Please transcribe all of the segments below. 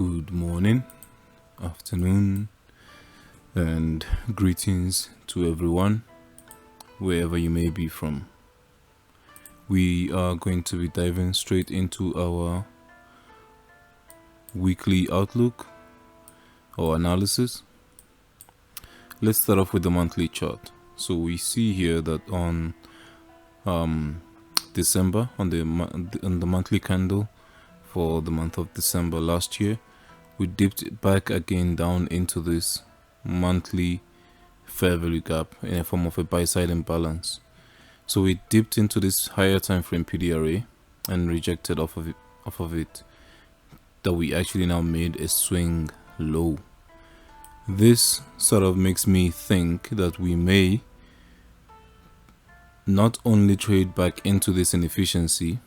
Good morning, afternoon, and greetings to everyone, wherever you may be from. We are going to be diving straight into our weekly outlook or analysis. Let's start off with the monthly chart. So we see here that on December, on the monthly candle for the month of December last year, we dipped back again down into this monthly fair value gap in a form of a buy side imbalance. So we dipped into this higher time frame PDRA and rejected off of it, that we actually now made a swing low. This sort of makes me think that we may not only trade back into this inefficiency,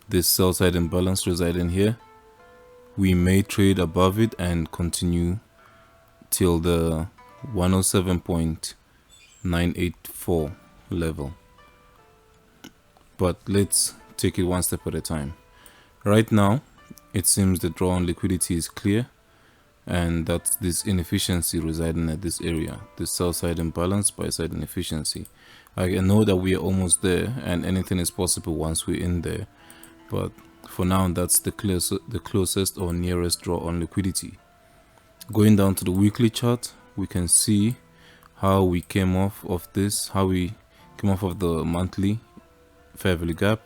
this sell side imbalance residing here, we may trade above it and continue till the 107.984 level. But let's take it one step at a time. Right now, it seems the draw on liquidity is clear, and that's this inefficiency residing at this area, the sell side imbalance, buy side inefficiency. I know that we are almost there and anything is possible once we're in there, but for now that's the closest or nearest draw on liquidity. Going down to the weekly chart, we can see how we came off of this, how we came off of the monthly fair value gap.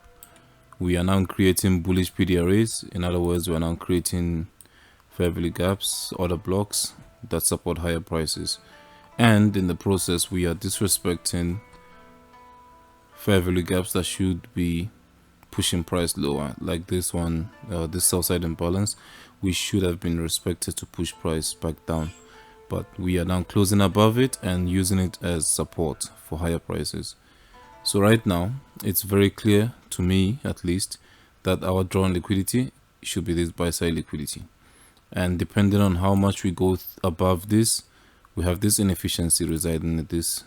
We are now creating bullish PDRAs. In other words, we are now creating fair value gaps, order blocks that support higher prices, and in the process we are disrespecting fair value gaps that should be pushing price lower, like this one, this sell side imbalance. We should have been respected to push price back down, but we are now closing above it and using it as support for higher prices. So right now it's very clear to me, at least, that our draw on liquidity should be this buy side liquidity, and depending on how much we go above this, we have this inefficiency residing in this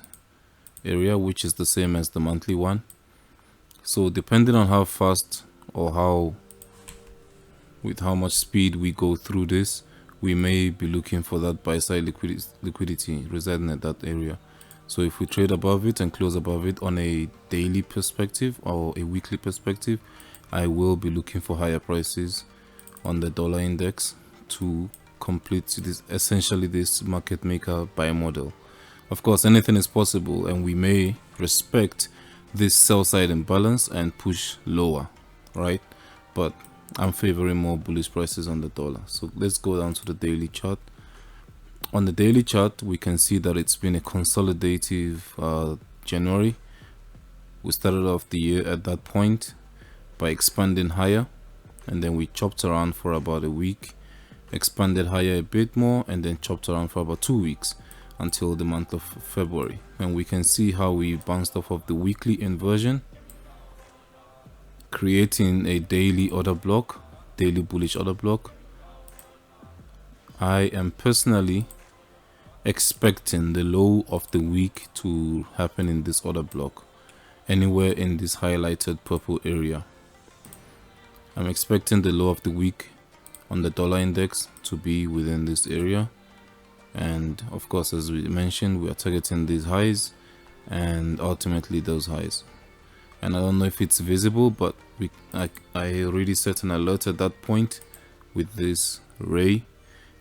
area, which is the same as the monthly one. So depending on how fast or with how much speed we go through this, we may be looking for that buy side liquidity residing at that area. So if we trade above it and close above it on a daily perspective or a weekly perspective, I will be looking for higher prices on the dollar index to complete this, essentially this market maker buy model. Of course, anything is possible, and we may respect this sell side imbalance and push lower, right? But I'm favoring more bullish prices on the dollar. So let's go down to the daily chart. On the daily chart, we can see that it's been a consolidative January. We started off the year at that point by expanding higher, and then we chopped around for about a week, expanded higher a bit more, and then chopped around for about 2 weeks until the month of February. And we can see how we bounced off of the weekly inversion, creating a daily order block, daily bullish order block. I am personally expecting the low of the week to happen in this order block, anywhere in this highlighted purple area. I'm expecting the low of the week on the dollar index to be within this area, and of course, as we mentioned, we are targeting these highs and ultimately those highs. And I don't know if it's visible, but I already set an alert at that point with this ray,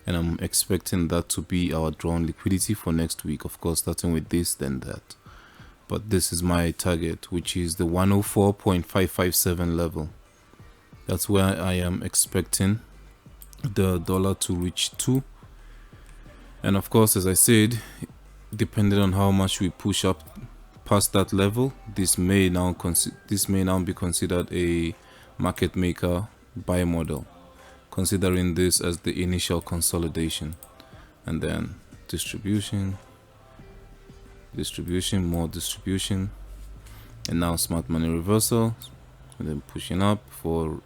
and I'm expecting that to be our drawn liquidity for next week. Of course, starting with this, then that, but this is my target, which is the 104.557 level. That's where I am expecting the dollar to reach to. And of course, as I said, depending on how much we push up past that level, this may now be considered a market maker buy model, considering this as the initial consolidation, and then distribution, more distribution, and now smart money reversal, and then pushing up for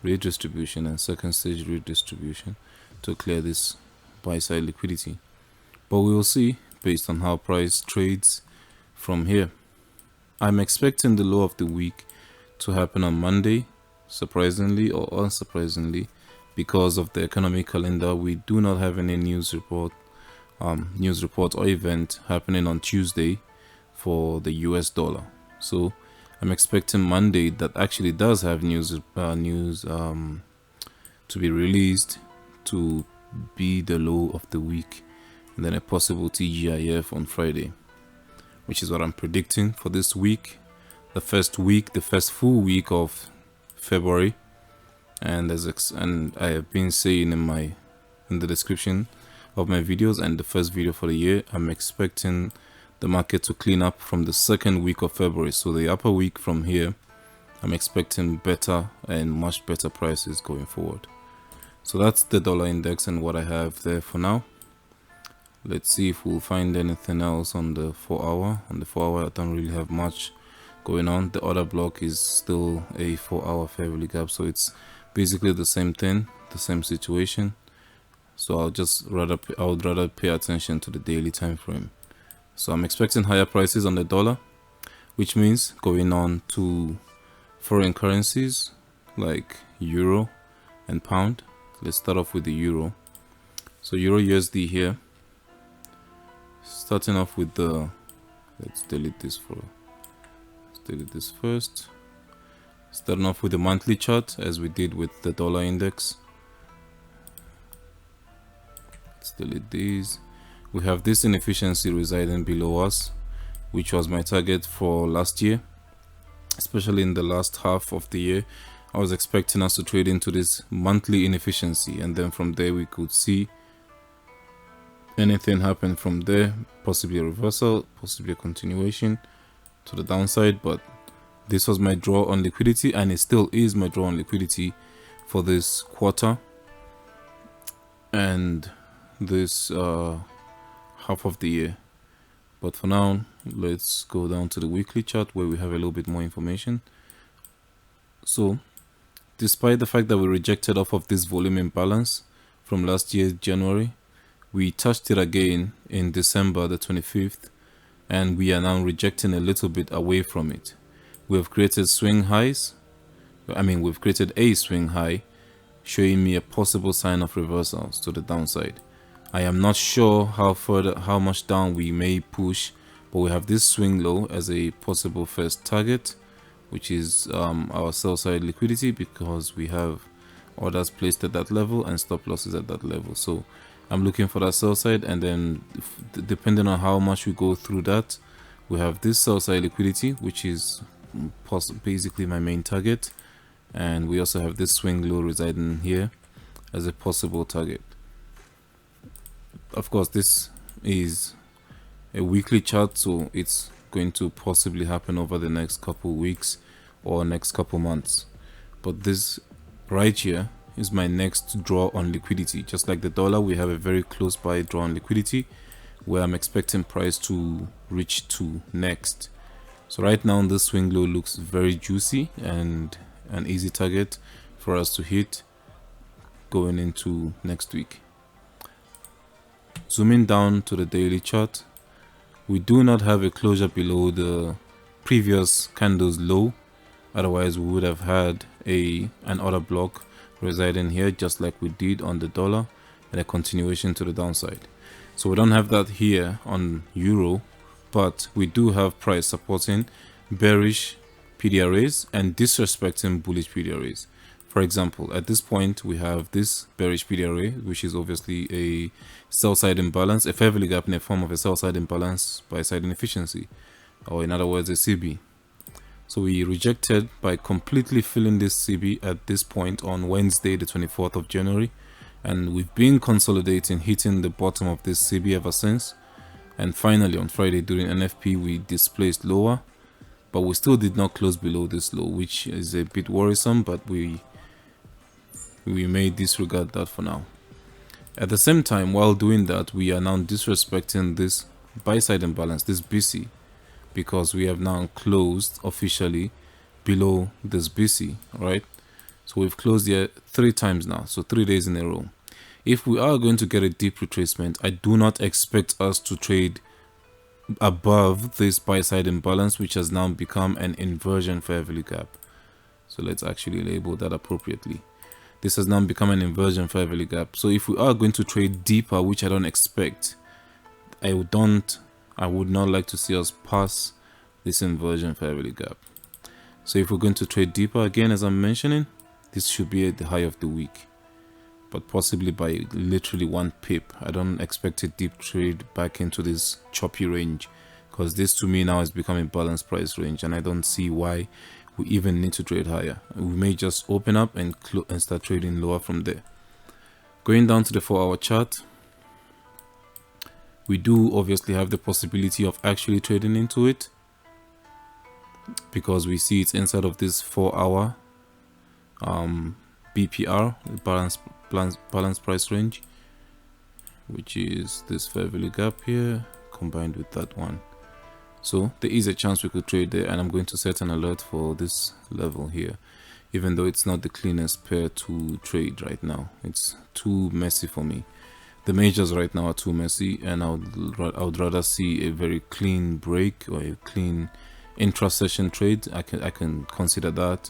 redistribution and second stage redistribution to clear this buy side liquidity. But we will see based on how price trades from here. I'm expecting the low of the week to happen on Monday, surprisingly or unsurprisingly, because of the economic calendar, we do not have any news report or event happening on Tuesday for the US dollar. So I'm expecting Monday that actually does have news to be released to be the low of the week, and then a possible TGIF on Friday, which is what I'm predicting for this week, the first full week of February. And I have been saying in the description of my videos and the first video for the year, I'm expecting the market to clean up from the second week of February. So the upper week from here, I'm expecting better and much better prices going forward. So that's the dollar index and what I have there for now. Let's see if we'll find anything else on the 4 hour. On the 4 hour, I don't really have much going on. The other block is still a 4 hour fair value gap, so it's basically the same thing, the same situation. So I would rather pay attention to the daily time frame. So I'm expecting higher prices on the dollar, which means going on to foreign currencies like euro and pound. Let's start off with the euro. So euro USD here, starting off with the, let's delete this first. Starting off with the monthly chart as we did with the dollar index. Let's delete these. We have this inefficiency residing below us, which was my target for last year, especially in the last half of the year. I was expecting us to trade into this monthly inefficiency, and then from there we could see anything happen from there, possibly a reversal, possibly a continuation to the downside. But this was my draw on liquidity, and it still is my draw on liquidity for this quarter and this half of the year. But for now, let's go down to the weekly chart where we have a little bit more information. So despite the fact that we rejected off of this volume imbalance from last year's January, we touched it again in December the 25th, and we are now rejecting a little bit away from it. We have created swing highs. We've created a swing high showing me a possible sign of reversals to the downside. I am not sure how much down we may push, but we have this swing low as a possible first target, which is our sell side liquidity, because we have orders placed at that level and stop losses at that level. So I'm looking for that sell side, and then depending on how much we go through that, we have this sell side liquidity, which is basically my main target, and we also have this swing low residing here as a possible target. Of course, this is a weekly chart, so it's going to possibly happen over the next couple weeks or next couple months. But this right here is my next draw on liquidity. Just like the dollar, we have a very close by draw on liquidity where I'm expecting price to reach to next. So right now this swing low looks very juicy and an easy target for us to hit going into next week. Zooming down to the daily chart, we do not have a closure below the previous candle's low, otherwise we would have had an order block residing here just like we did on the dollar, and a continuation to the downside. So we don't have that here on euro, but we do have price supporting bearish PDRAs and disrespecting bullish PDRAs. For example, at this point we have this bearish PDRA, which is obviously a sell side imbalance, a fair value gap in the form of a sell side imbalance by side inefficiency, or in other words a CB. So we rejected by completely filling this CB at this point on Wednesday the 24th of January, and we've been consolidating, hitting the bottom of this CB ever since. And finally on Friday during NFP we displaced lower, but we still did not close below this low, which is a bit worrisome, but we may disregard that for now. At the same time, while doing that, we are now disrespecting this buy side imbalance, this BC, because we have now closed officially below this BC, right? So we've closed here 3 times now, so 3 days in a row. If we are going to get a deep retracement, I do not expect us to trade above this buy side imbalance, which has now become an inversion fair value gap. So let's actually label that appropriately. this has now become an inversion fair value gap. So if we are going to trade deeper, which I don't expect, I would not like to see us pass this inversion fair value gap. So if we're going to trade deeper, again, as I'm mentioning, this should be at the high of the week, but possibly by literally 1 pip. I don't expect a deep trade back into this choppy range, because this to me now has become a balanced price range, and I don't see why we even need to trade higher. We may just open up and start trading lower from there. Going down to the 4-hour chart, we do obviously have the possibility of actually trading into it, because we see it's inside of this 4-hour BPR, balanced price range, which is this fair value gap here combined with that one. So there is a chance we could trade there, and I'm going to set an alert for this level here, even though it's not the cleanest pair to trade right now. It's too messy for me. The majors right now are too messy, and I would rather see a very clean break or a clean intra-session trade. I can consider that.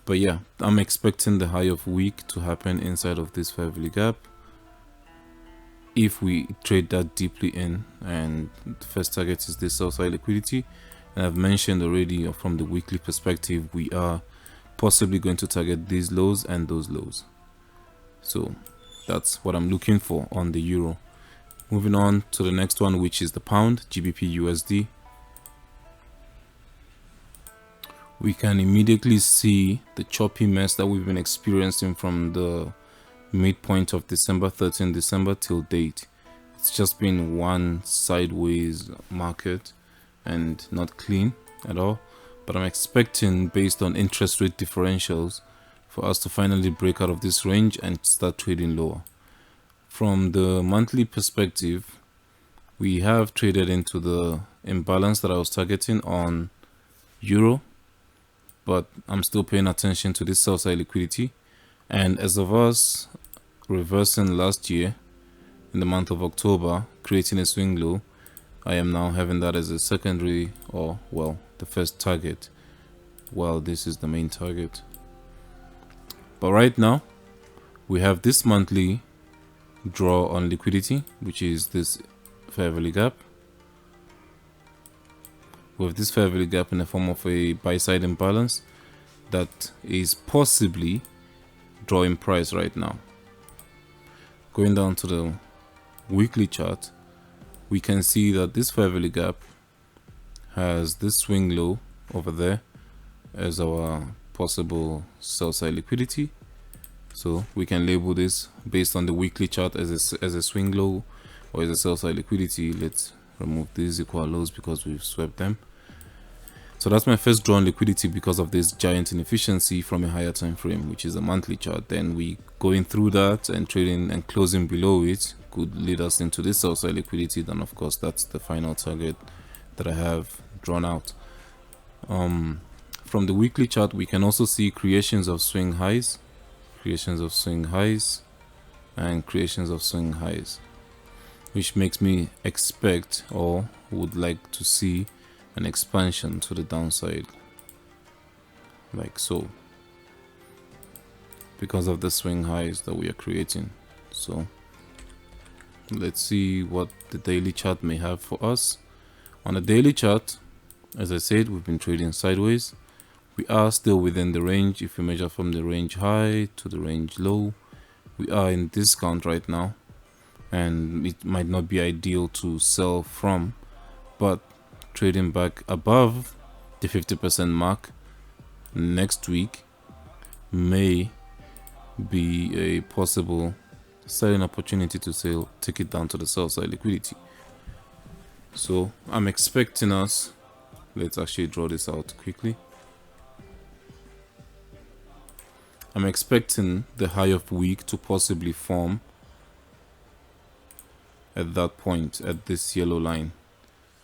But yeah, I'm expecting the high of week to happen inside of this fair value gap. If we trade that deeply in, and the first target is this sell side liquidity, and I've mentioned already from the weekly perspective, we are possibly going to target these lows and those lows. So that's what I'm looking for on the euro. Moving on to the next one, which is the pound, GBPUSD. We can immediately see the choppy mess that we've been experiencing from the midpoint of December 13 December till date. It's just been one sideways market and not clean at all, but I'm expecting, based on interest rate differentials, for us to finally break out of this range and start trading lower. From the monthly perspective, we have traded into the imbalance that I was targeting on euro, but I'm still paying attention to this sell side liquidity. And as of us reversing last year in the month of October, creating a swing low, I am now having that as a secondary, or well, the first target, while this is the main target. But right now we have this monthly draw on liquidity, which is this fair value gap. With this fair value gap in the form of a buy side imbalance that is possibly drawing price right now. Going down to the weekly chart, we can see that this fair value gap has this swing low over there as our possible sell side liquidity. So we can label this based on the weekly chart as a swing low or as a sell side liquidity. Let's remove these equal lows because we've swept them. So that's my first draw on liquidity because of this giant inefficiency from a higher time frame, which is a monthly chart. Then we going through that and trading and closing below it could lead us into this sell side liquidity. Then of course that's the final target that I have drawn out. From the weekly chart, we can also see creations of swing highs, and creations of swing highs, which makes me expect or would like to see an expansion to the downside, like so, because of the swing highs that we are creating. So let's see what the daily chart may have for us. On the daily chart, as I said, we've been trading sideways. We are still within the range. If you measure from the range high to the range low, we are in discount right now, and it might not be ideal to sell from, but trading back above the 50% mark next week may be a possible selling opportunity to take it down to the sell side liquidity. So I'm expecting us, let's actually draw this out quickly. I'm expecting the high of week to possibly form at that point, at this yellow line,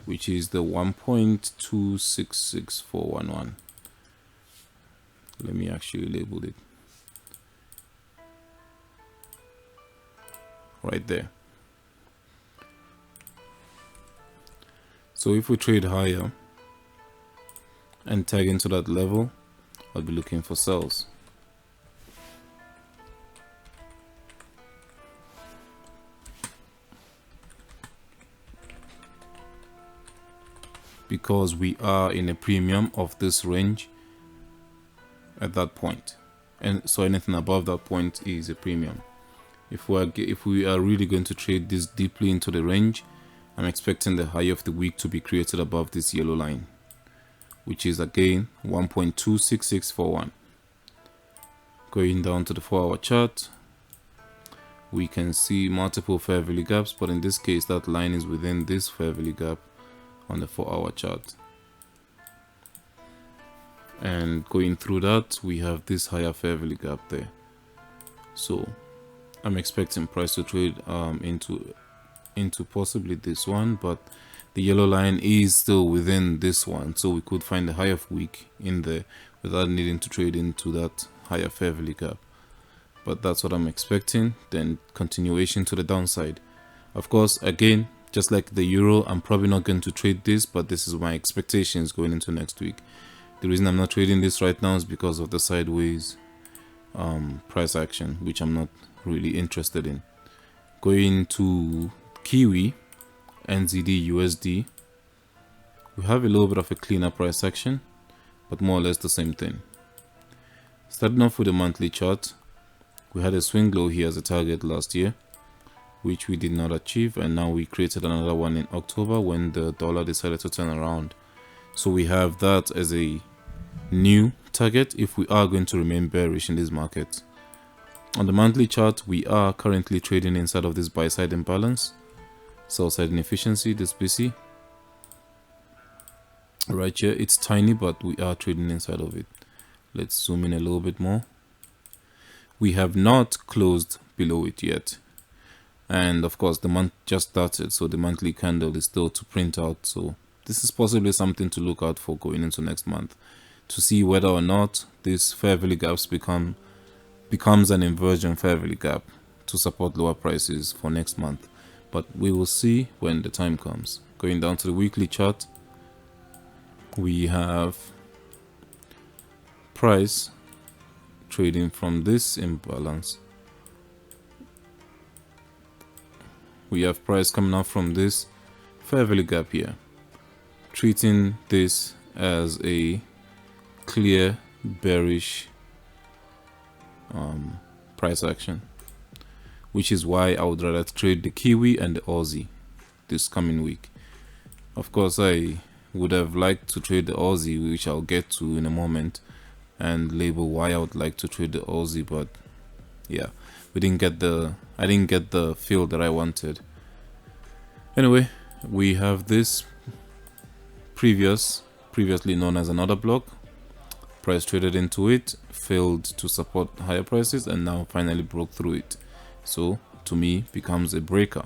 which is the 1.266411. Let me actually label it right there. So if we trade higher and tag into that level, I'll be looking for sells. because we are in a premium of this range at that point, and so anything above that point is a premium. If we are really going to trade this deeply into the range, I'm expecting the high of the week to be created above this yellow line, which is again 1.26641. Going down to the 4-hour chart, we can see multiple fair value gaps, but in this case that line is within this fair value gap on the 4-hour chart. And going through that, we have this higher fair value gap there. So I'm expecting price to trade into possibly this one, but the yellow line is still within this one, so we could find the high of week in there without needing to trade into that higher fair value gap. But that's what I'm expecting. Then continuation to the downside. Of course, again, just like the euro, I'm probably not going to trade this, but this is my expectations going into next week. The reason I'm not trading this right now is because of the sideways price action, which I'm not really interested in. Going to Kiwi, NZDUSD, we have a little bit of a cleaner price action, but more or less the same thing. Starting off with the monthly chart, we had a swing low here as a target last year, which we did not achieve, and now we created another one in October when the dollar decided to turn around. So we have that as a new target if we are going to remain bearish in this market. On the monthly chart, we are currently trading inside of this buy side imbalance, sell side inefficiency, this BC. Right here, it's tiny, but we are trading inside of it. Let's zoom in a little bit more. We have not closed below it yet. And of course, the month just started, so the monthly candle is still to print out. So this is possibly something to look out for going into next month, to see whether or not this fair value gaps becomes an inversion fair value gap to support lower prices for next month. But we will see when the time comes. Going down to the weekly chart, we have price trading from this imbalance. We have price coming out from this fair value gap here, treating this as a clear bearish price action, which is why I would rather trade the Kiwi and the Aussie this coming week. Of course, I would have liked to trade the Aussie, which I'll get to in a moment, and label why I would like to trade the Aussie, but yeah, I didn't get the feel that I wanted. Anyway, we have this previously known as another block. Price traded into it, failed to support higher prices, and now finally broke through it. So to me, becomes a breaker.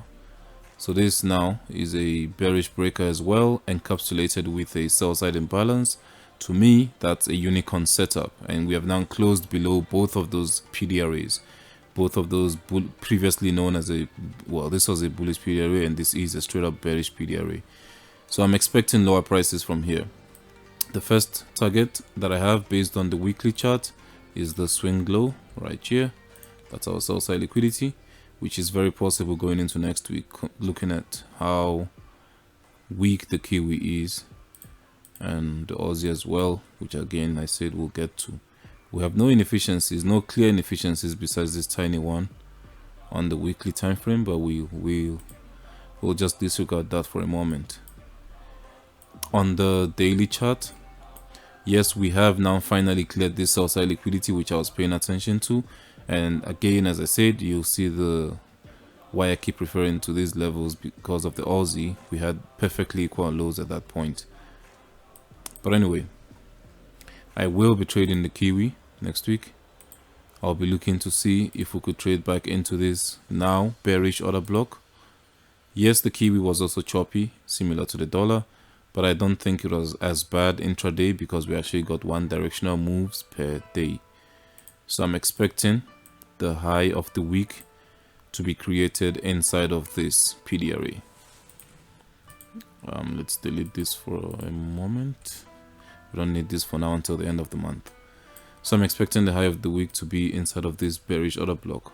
So this now is a bearish breaker as well, encapsulated with a sell side imbalance. To me, that's a unicorn setup, and we have now closed below both of those PDRAs, both of those previously known as this was a bullish PDRA, and this is a straight up bearish PDRA. So I'm expecting lower prices from here. The first target that I have based on the weekly chart is the swing low right here. That's our sell side liquidity, which is very possible going into next week, looking at how weak the Kiwi is and the Aussie as well, which again I said we'll get to. We have no inefficiencies, no clear inefficiencies besides this tiny one on the weekly time frame, but we'll just disregard that for a moment. On the daily chart, yes, we have now finally cleared this sell side liquidity, which I was paying attention to. And again, as I said, you'll see why I keep referring to these levels, because of the Aussie. We had perfectly equal lows at that point. But anyway, I will be trading the Kiwi next week. I'll be looking to see if we could trade back into this now bearish order block. Yes, the Kiwi was also choppy, similar to the dollar, but I don't think it was as bad intraday because we actually got one directional moves per day. So I'm expecting the high of the week to be created inside of this PDRA. Let's delete this for a moment. We don't need this for now until the end of the month. So I'm expecting the high of the week to be inside of this bearish order block,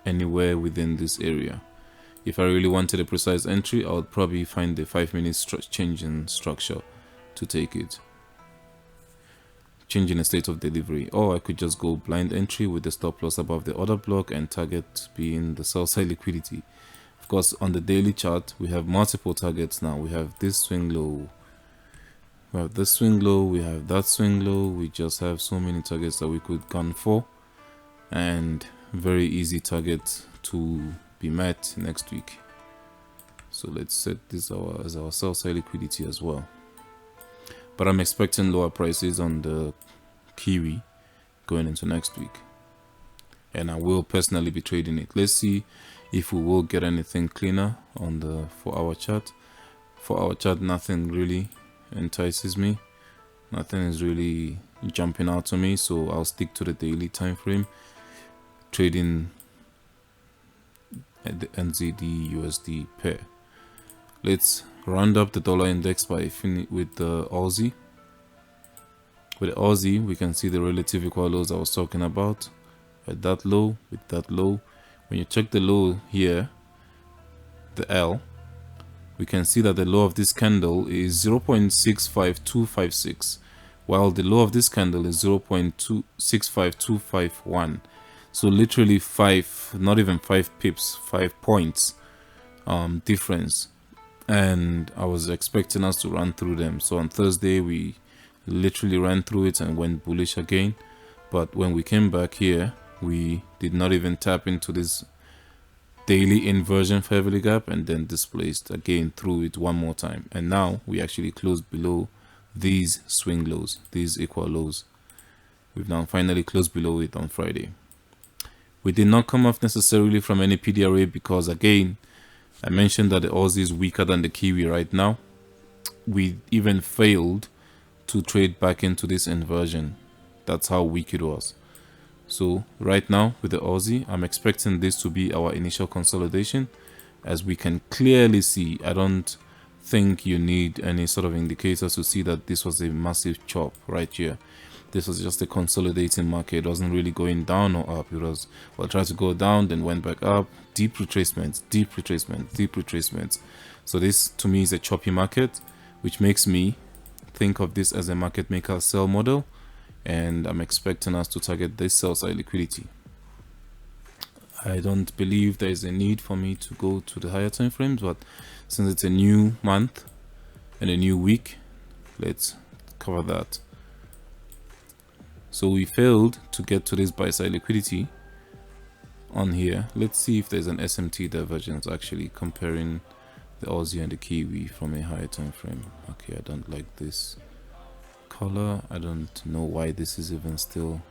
anywhere within this area. If I really wanted a precise entry, I would probably find the 5-minute change in structure to take it, changing the state of delivery. Or I could just go blind entry with the stop loss above the order block and target being the sell side liquidity. Of course, on the daily chart, we have multiple targets now. We have this swing low, we have this swing low, we have that swing low. We just have so many targets that we could gun for, and very easy target to be met next week. So let's set this as our sell side liquidity as well. But I'm expecting lower prices on the Kiwi going into next week, and I will personally be trading it. Let's see if we will get anything cleaner on the 4-hour chart. 4-hour chart, nothing really entices me, nothing is really jumping out to me, so I'll stick to the daily time frame, trading at the NZDUSD pair. Let's round up the dollar index by with the Aussie. With the Aussie, we can see the relative equal lows I was talking about. At that low, with that low, when you check the low here, the L, we can see that the low of this candle is 0.65256, while the low of this candle is 0.265251. So literally 5, not even 5 pips, 5 points difference. And I was expecting us to run through them. So on Thursday, we literally ran through it and went bullish again. But when we came back here, we did not even tap into this daily inversion fair value gap, and then displaced again through it one more time. And now we actually closed below these swing lows, these equal lows. We've now finally closed below it on Friday. We did not come off necessarily from any PDRA because, again, I mentioned that the Aussie is weaker than the Kiwi right now. We even failed to trade back into this inversion. That's how weak it was. So right now with the Aussie, I'm expecting this to be our initial consolidation. As we can clearly see, I don't think you need any sort of indicators to see that this was a massive chop right here. This was just a consolidating market. It wasn't really going down or up. It was, well, tried to go down, then went back up. Deep retracements, deep retracements, deep retracements. So this to me is a choppy market, which makes me think of this as a market maker sell model, and I'm expecting us to target this sell side liquidity. I don't believe there is a need for me to go to the higher time frames, but since it's a new month and a new week, let's cover that. So we failed to get to this buy side liquidity on here. Let's see if there's an SMT divergence actually comparing the Aussie and the Kiwi from a higher time frame. Okay, I don't like this color. I don't know why this is even still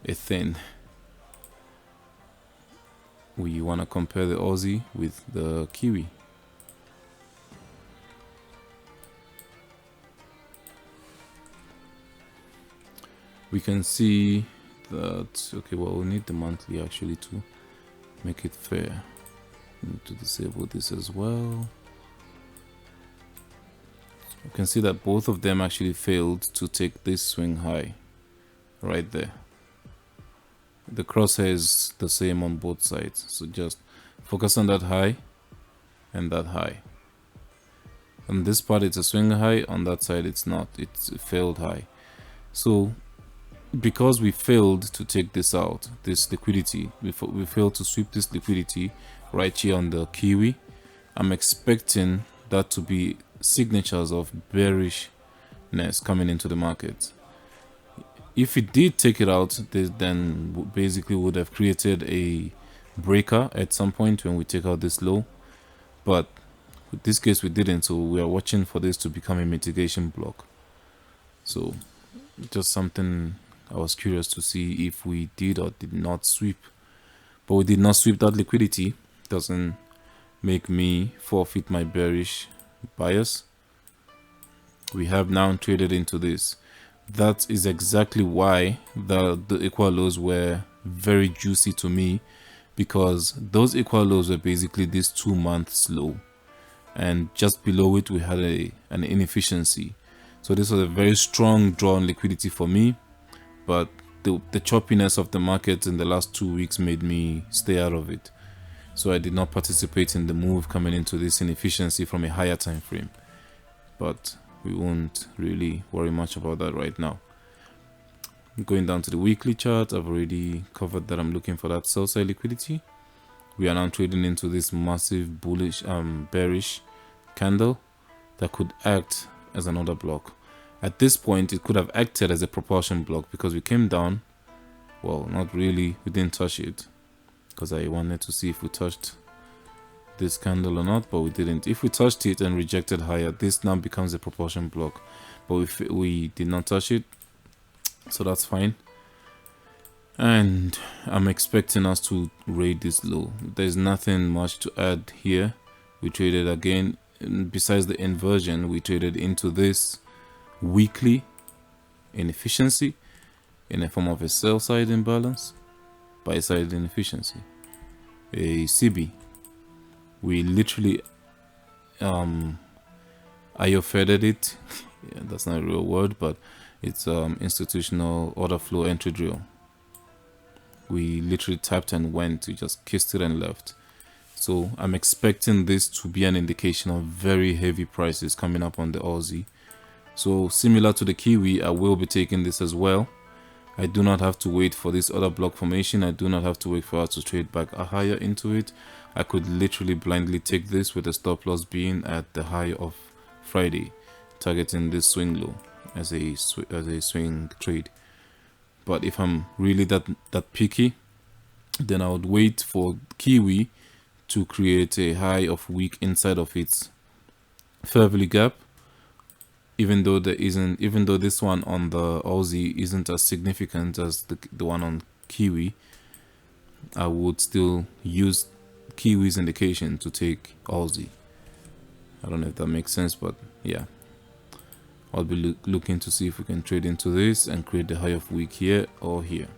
a thing. We want to compare the Aussie with the Kiwi. We can see that, okay, well, we need the monthly actually to make it fair. We need to disable this as well. You can see that both of them actually failed to take this swing high right there. The crosshair is the same on both sides, so just focus on that high and that high. On this part it's a swing high, on that side it's not, it's a failed high. So because we failed to take this out, this liquidity, we failed to sweep this liquidity right here on the Kiwi, I'm expecting that to be signatures of bearishness coming into the market. If it did take it out, then basically would have created a breaker at some point when we take out this low, but in this case we didn't, so we are watching for this to become a mitigation block. So just something I was curious to see if we did or did not sweep, but we did not sweep that liquidity. Doesn't make me forfeit my bearish bias. We have now traded into this. That is exactly why the equal lows were very juicy to me, because those equal lows were basically this 2 months low, and just below it we had an inefficiency. So this was a very strong draw on liquidity for me, but the choppiness of the market in the last 2 weeks made me stay out of it. so I did not participate in the move coming into this inefficiency from a higher time frame, but we won't really worry much about that right now. Going down to the weekly chart, I've already covered that I'm looking for that sell side liquidity. We are now trading into this massive bullish bearish candle that could act as another block. At this point, it could have acted as a propulsion block because we came down. Well, not really, we didn't touch it because I wanted to see if we touched this candle or not, but we didn't. If we touched it and rejected higher, this now becomes a propulsion block, but if we did not touch it, so that's fine. And I'm expecting us to raid this low. There's nothing much to add here. We traded again, besides the inversion, we traded into this weekly inefficiency in the form of a sell side imbalance, buy side inefficiency, a CB. We literally IO-feded it. Yeah, that's not a real word, but it's institutional order flow entry drill. We literally tapped and went, we just kissed it and left. So I'm expecting this to be an indication of very heavy prices coming up on the Aussie. So similar to the Kiwi, I will be taking this as well. I do not have to wait for this other block formation. I do not have to wait for us to trade back higher into it. I could literally blindly take this with the stop loss being at the high of Friday, targeting this swing low as a swing trade. But if I'm really that picky, then I would wait for Kiwi to create a high of week inside of its fair value gap. Even though this one on the Aussie isn't as significant as the one on Kiwi, I would still use Kiwi's indication to take Aussie. I don't know if that makes sense, but yeah, I'll be looking to see if we can trade into this and create the high of week here or here.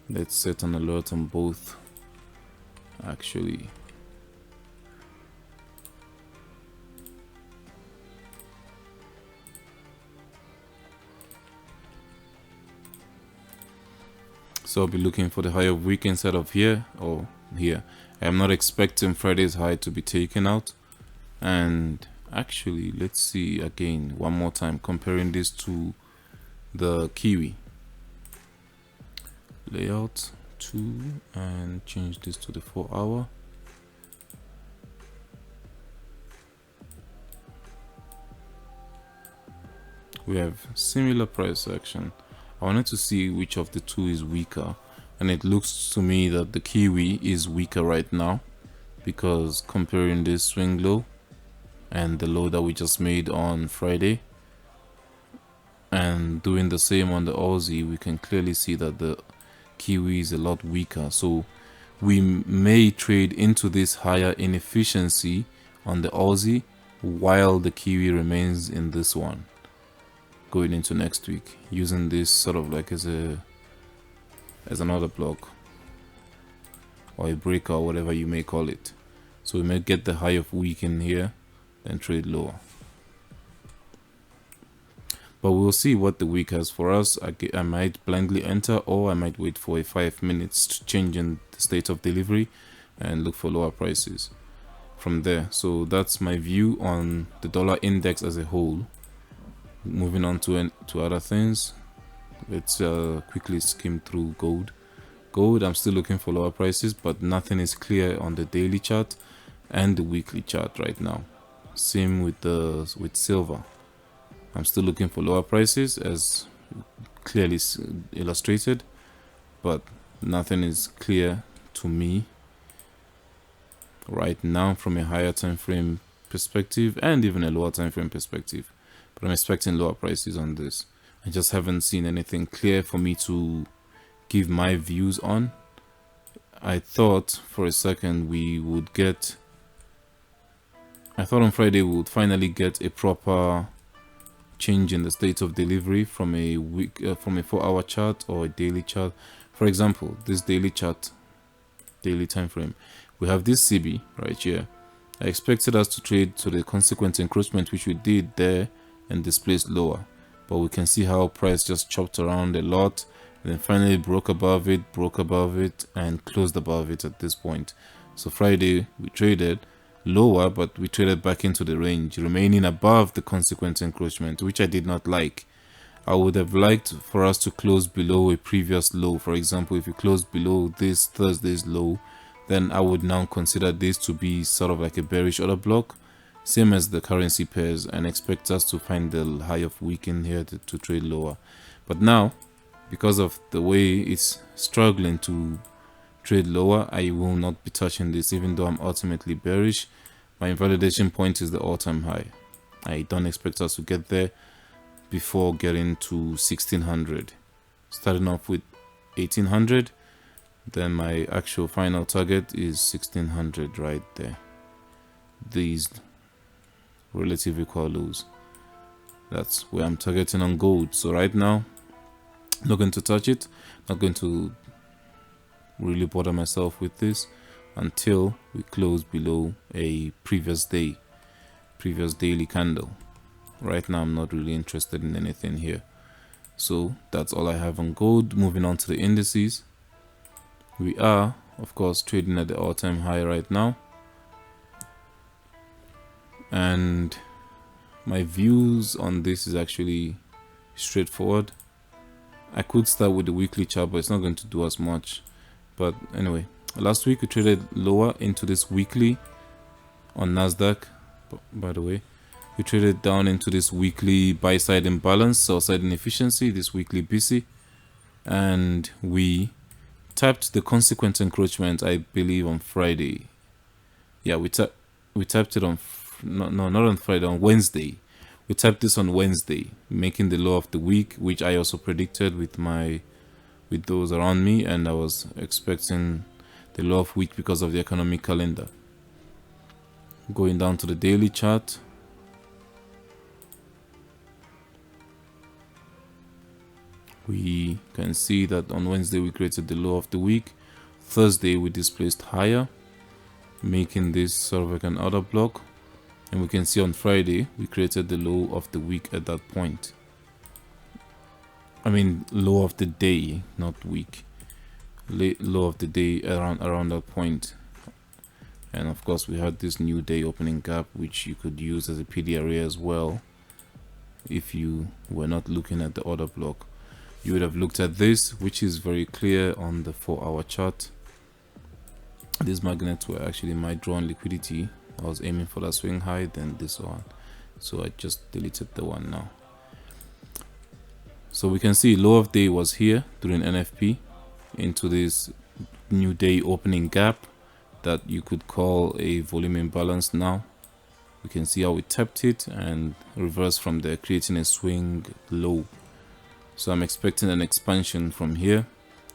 Let's set an alert on both actually. So I'll be looking for the high of week inside of here or here. I am not expecting Friday's high to be taken out. And actually, let's see again one more time, comparing this to the Kiwi. Layout 2 and change this to the 4 hour. We have similar price action. I wanted to see which of the two is weaker, and it looks to me that the Kiwi is weaker right now, because comparing this swing low and the low that we just made on Friday and doing the same on the Aussie, we can clearly see that the Kiwi is a lot weaker. So we may trade into this higher inefficiency on the Aussie while the Kiwi remains in this one going into next week, using this sort of like as another block or a breaker or whatever you may call it. So we may get the high of week in here, then trade lower. But we'll see what the week has for us. I might blindly enter, or I might wait for a 5 minutes to change in the state of delivery and look for lower prices from there. So that's my view on the dollar index as a whole. Moving on to other things, let's quickly skim through gold. I'm still looking for lower prices, but nothing is clear on the daily chart and the weekly chart right now. Same with silver. I'm still looking for lower prices as clearly illustrated, but nothing is clear to me right now from a higher time frame perspective and even a lower time frame perspective. But I'm expecting lower prices on this. I just haven't seen anything clear for me to give my views on. I thought for a second on Friday we would finally get a proper change in the state of delivery from a week, from a 4-hour chart or a daily chart. For example, this daily chart, daily time frame, we have this CB right here. I expected us to trade to the consequent encroachment, which we did there, and displaced lower, but we can see how price just chopped around a lot then finally broke above it, and closed above it at this point. So Friday we traded lower, but we traded back into the range, remaining above the consequent encroachment, which I did not like. I would have liked for us to close below a previous low. For example, if you close below this Thursday's low, then I would now consider this to be sort of like a bearish order block, same as the currency pairs, and expect us to find the high of week in here to trade lower. But now, because of the way it's struggling to trade lower, I will not be touching this, even though I'm ultimately bearish. My invalidation point is the all-time high. I don't expect us to get there before getting to 1600. Starting off with 1800, then my actual final target is 1600 right there. These relative equal lows, that's where I'm targeting on gold. So right now, not going to touch it, not going to really bother myself with this until we close below a previous daily candle. Right now I'm not really interested in anything here. So that's all I have on gold. Moving on to the indices, we are of course trading at the all-time high right now, and my views on this is actually straightforward. I could start with the weekly chart, but it's not going to do as much. But anyway, last week we traded lower into this weekly on NASDAQ. By the way, we traded down into this weekly buy side imbalance, sell side inefficiency, this weekly BC, and we tapped the consequent encroachment, I believe, on Friday. Yeah, we tapped it on not on Friday, on Wednesday. We tapped this on Wednesday, making the low of the week, which I also predicted with those around me, and I was expecting the low of week because of the economic calendar. Going down to the daily chart, we can see that on Wednesday we created the low of the week. Thursday we displaced higher, making this sort of like an order block, and we can see on Friday we created the low of the week at that point. I mean low of the day, not week. Low of the day around that point. And of course we had this new day opening gap, which you could use as a PD area as well. If you were not looking at the order block, you would have looked at this, which is very clear on the 4-hour chart. These magnets were actually my drawn liquidity. I was aiming for that swing high, then this one, so I just deleted the one now. So we can see low of day was here during NFP into this new day opening gap that you could call a volume imbalance. Now we can see how we tapped it and reversed from there, creating a swing low. So I'm expecting an expansion from here,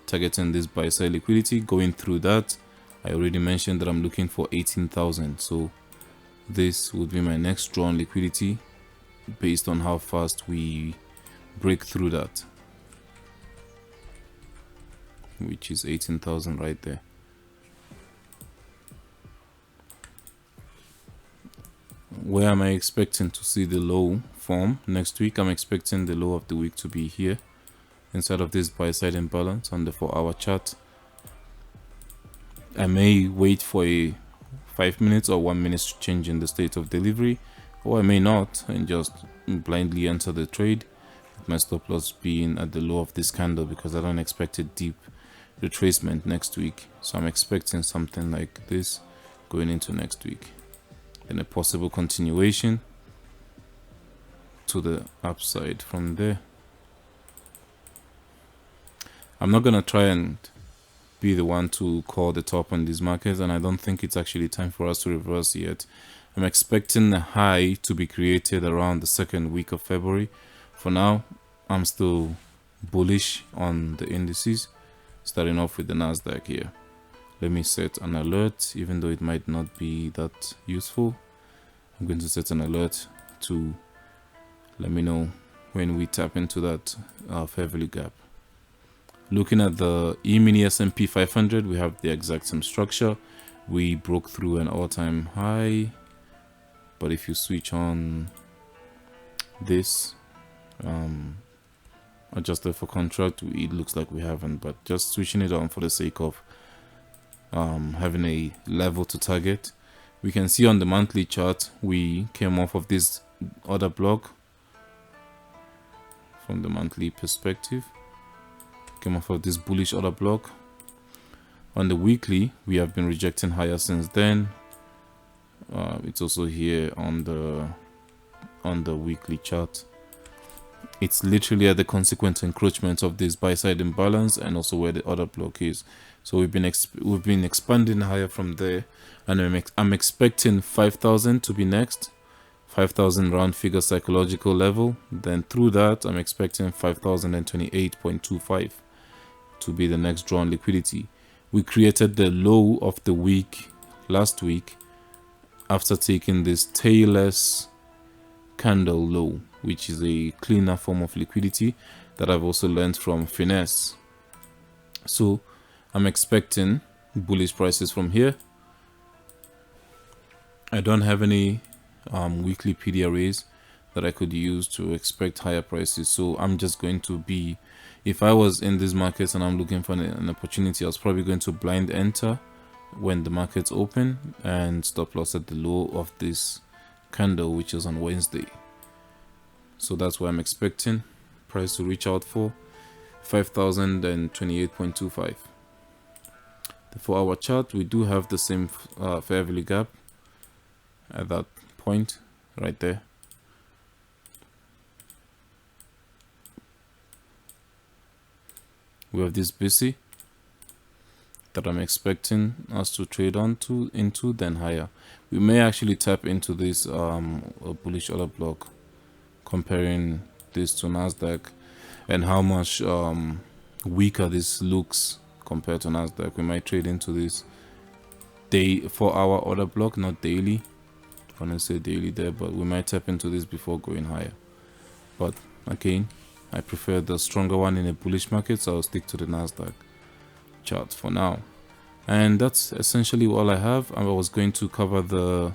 targeting this buy side liquidity. Going through that, I already mentioned that I'm looking for 18,000, so this would be my next drawn liquidity based on how fast we break through that, which is 18,000 right there. Where am I expecting to see the low form next week? I'm expecting the low of the week to be here inside of this buy side imbalance on the 4-hour chart. I may wait for a 5 minutes or 1 minute to change in the state of delivery, or I may not and just blindly enter the trade, with my stop loss being at the low of this candle, because I don't expect a deep retracement next week. So I'm expecting something like this going into next week, and a possible continuation to the upside from there. I'm not gonna try and be the one to call the top on these markets, and I don't think it's actually time for us to reverse yet. I'm expecting a high to be created around the second week of February. For now, I'm still bullish on the indices, starting off with the NASDAQ here. Let me set an alert, even though it might not be that useful. I'm going to set an alert to let me know when we tap into that fair value gap. Looking at the E-mini S&P 500, we have the exact same structure. We broke through an all-time high, but if you switch on this, adjusted for contract. It looks like we haven't, but just switching it on for the sake of having a level to target. We can see on the monthly chart we came off of this order block. From the monthly perspective, came off of this bullish order block. On the weekly, we have been rejecting higher since then. It's also here on the weekly chart. It's literally at the consequent encroachment of this buy side imbalance and also where the order block is. So we've been expanding higher from there, and I'm expecting 5,000 to be next. 5,000 round figure psychological level. Then through that, I'm expecting 5,028.25 to be the next drawn liquidity. We created the low of the week last week after taking this tailless candle low, which is a cleaner form of liquidity that I've also learned from finesse. So I'm expecting bullish prices from here. I don't have any weekly PD arrays that I could use to expect higher prices, so I'm just going to be, if I was in these markets and I'm looking for an opportunity, I was probably going to blind enter when the markets open and stop loss at the low of this candle, which is on Wednesday. So that's what I'm expecting price to reach out for, 5,028.25. The 4-hour chart, we do have the same fair value gap at that point right there. We have this BC that I'm expecting us to trade into then higher. We may actually tap into this bullish order block, comparing this to NASDAQ and how much weaker this looks compared to NASDAQ. We might trade into this 4-hour order block, not daily. I want to say daily there, but we might tap into this before going higher. But again, I prefer the stronger one in a bullish market, so I'll stick to the NASDAQ chart for now. And that's essentially all I have. I was going to cover the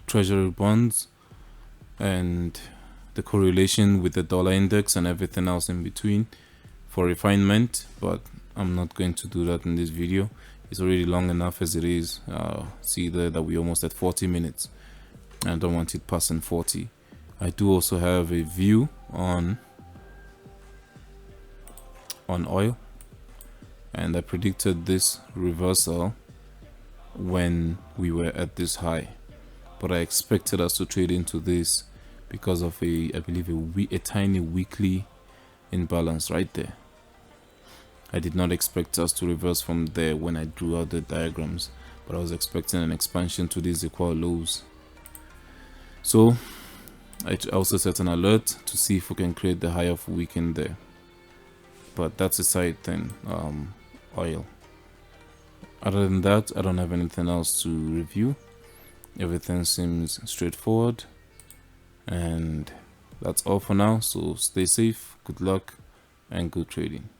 treasury bonds and the correlation with the dollar index and everything else in between for refinement, but I'm not going to do that in this video. It's already long enough as it is. See there that we're almost at 40 minutes. I don't want it passing 40. I do also have a view on oil, and I predicted this reversal when we were at this high, but I expected us to trade into this because of I believe a tiny weekly imbalance right there. I did not expect us to reverse from there when I drew out the diagrams, but I was expecting an expansion to these equal lows. So I also set an alert to see if we can create the high of weekend there. But that's aside then oil. Other than that, I don't have anything else to review. Everything seems straightforward, and that's all for now. So stay safe, good luck, and good trading.